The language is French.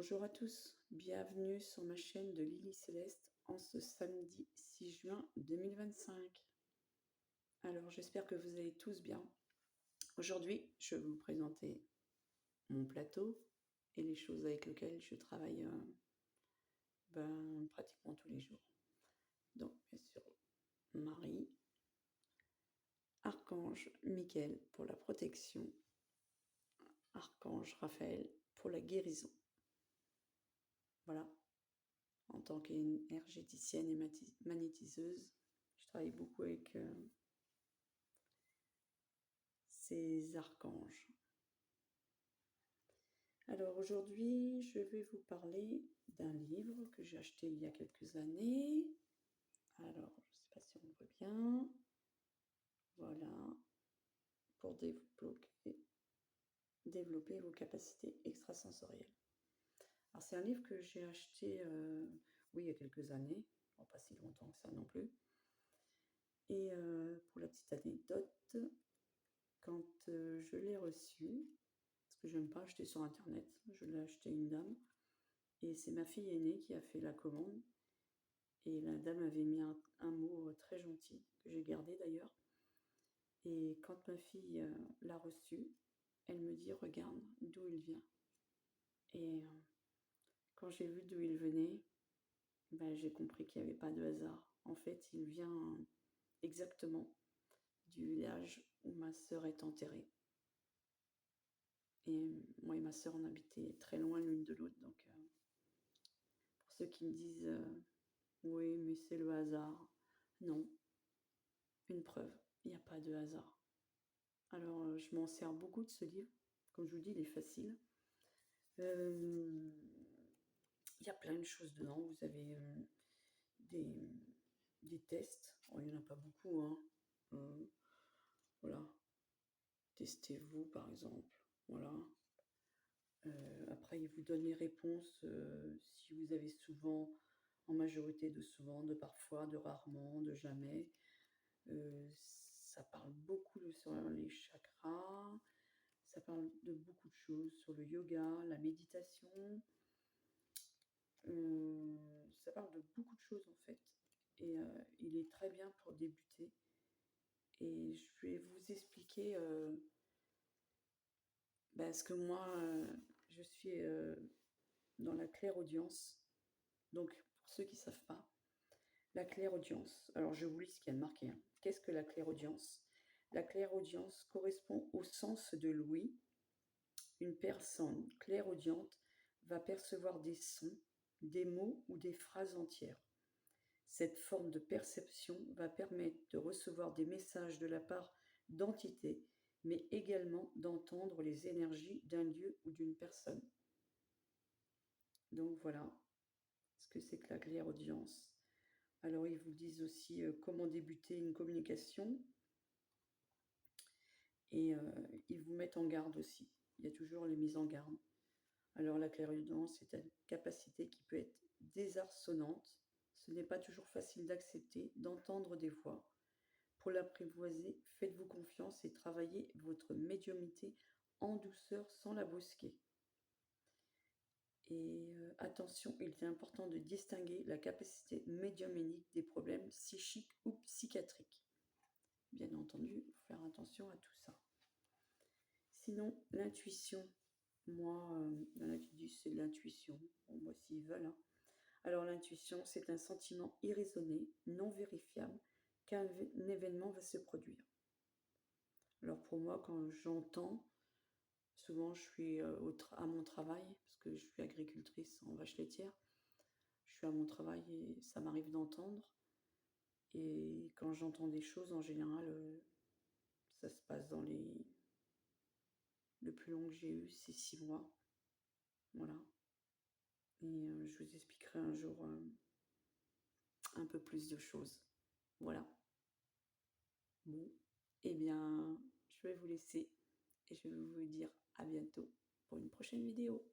Bonjour à tous, bienvenue sur ma chaîne de Lily Céleste en ce samedi 6 juin 2025. Alors j'espère que vous allez tous bien. Aujourd'hui, je vais vous présenter mon plateau et les choses avec lesquelles je travaille pratiquement tous les jours. Donc bien sûr, Marie, Archange Michael pour la protection, Archange Raphaël pour la guérison. Voilà. En tant qu'énergéticienne et magnétiseuse, je travaille beaucoup avec ces archanges. Alors aujourd'hui, je vais vous parler d'un livre que j'ai acheté il y a quelques années. Alors, je ne sais pas si on le voit bien. Voilà. Pour développer vos capacités extrasensorielles. Alors, c'est un livre que j'ai acheté, il y a quelques années. Bon, pas si longtemps que ça non plus. Et pour la petite anecdote, quand je l'ai reçu, parce que je n'aime pas acheter sur Internet, je l'ai acheté une dame, et c'est ma fille aînée qui a fait la commande, et la dame avait mis un mot très gentil, que j'ai gardé d'ailleurs, et quand ma fille l'a reçu, elle me dit « Regarde d'où il vient ». Et quand j'ai vu d'où il venait, j'ai compris qu'il n'y avait pas de hasard. En fait, il vient exactement du village où ma sœur est enterrée. Et moi et ma sœur, on habitait très loin l'une de l'autre. Donc, pour ceux qui me disent oui, mais c'est le hasard. Non, une preuve, il n'y a pas de hasard. Alors, je m'en sers beaucoup de ce livre. Comme je vous dis, il est facile. Il y a plein de choses dedans. Vous avez des tests. Il n'y en a pas beaucoup, hein. Voilà. Testez-vous, par exemple. Voilà. Après, il vous donne les réponses si vous avez souvent, en majorité de souvent, de parfois, de rarement, de jamais. Ça parle beaucoup sur les chakras, ça parle de beaucoup de choses, sur le yoga, la méditation. Ça parle de beaucoup de choses en fait. Et il est très bien pour débuter. Et je vais vous expliquer ce que moi, je suis dans la clairaudience. Donc, pour ceux qui ne savent pas, la clairaudience, alors je vous lis ce qu'il y a de marqué. Hein. Qu'est-ce que la clairaudience ? La clairaudience correspond au sens de l'ouïe. Une personne clairaudiente va percevoir des sons, des mots ou des phrases entières. Cette forme de perception va permettre de recevoir des messages de la part d'entités, mais également d'entendre les énergies d'un lieu ou d'une personne. Donc voilà ce que c'est que la clairaudience. Alors ils vous disent aussi comment débuter une communication et ils vous mettent en garde aussi. Il y a toujours les mises en garde. Alors la clairaudience est une capacité qui peut être désarçonnante. Ce n'est pas toujours facile d'accepter, d'entendre des voix. Pour l'apprivoiser, faites-vous confiance et travaillez votre médiumnité en douceur sans la brusquer. Et attention, il est important de distinguer la capacité médiumnique des problèmes psychiques ou psychiatriques. Bien entendu, il faut faire attention à tout ça. Sinon, l'intuition. Moi, il y en a qui disent c'est l'intuition. Bon, moi, s'ils veulent. Hein. Alors, l'intuition, c'est un sentiment irraisonné, non vérifiable, qu'un événement va se produire. Alors, pour moi, quand j'entends, souvent, je suis à mon travail, parce que je suis agricultrice en vache laitière. Je suis à mon travail et ça m'arrive d'entendre. Et quand j'entends des choses, en général, ça se passe dans les... Le plus long que j'ai eu, c'est 6 mois. Voilà. Et je vous expliquerai un jour un peu plus de choses. Voilà. Bon, eh bien, je vais vous laisser et je vais vous dire à bientôt pour une prochaine vidéo.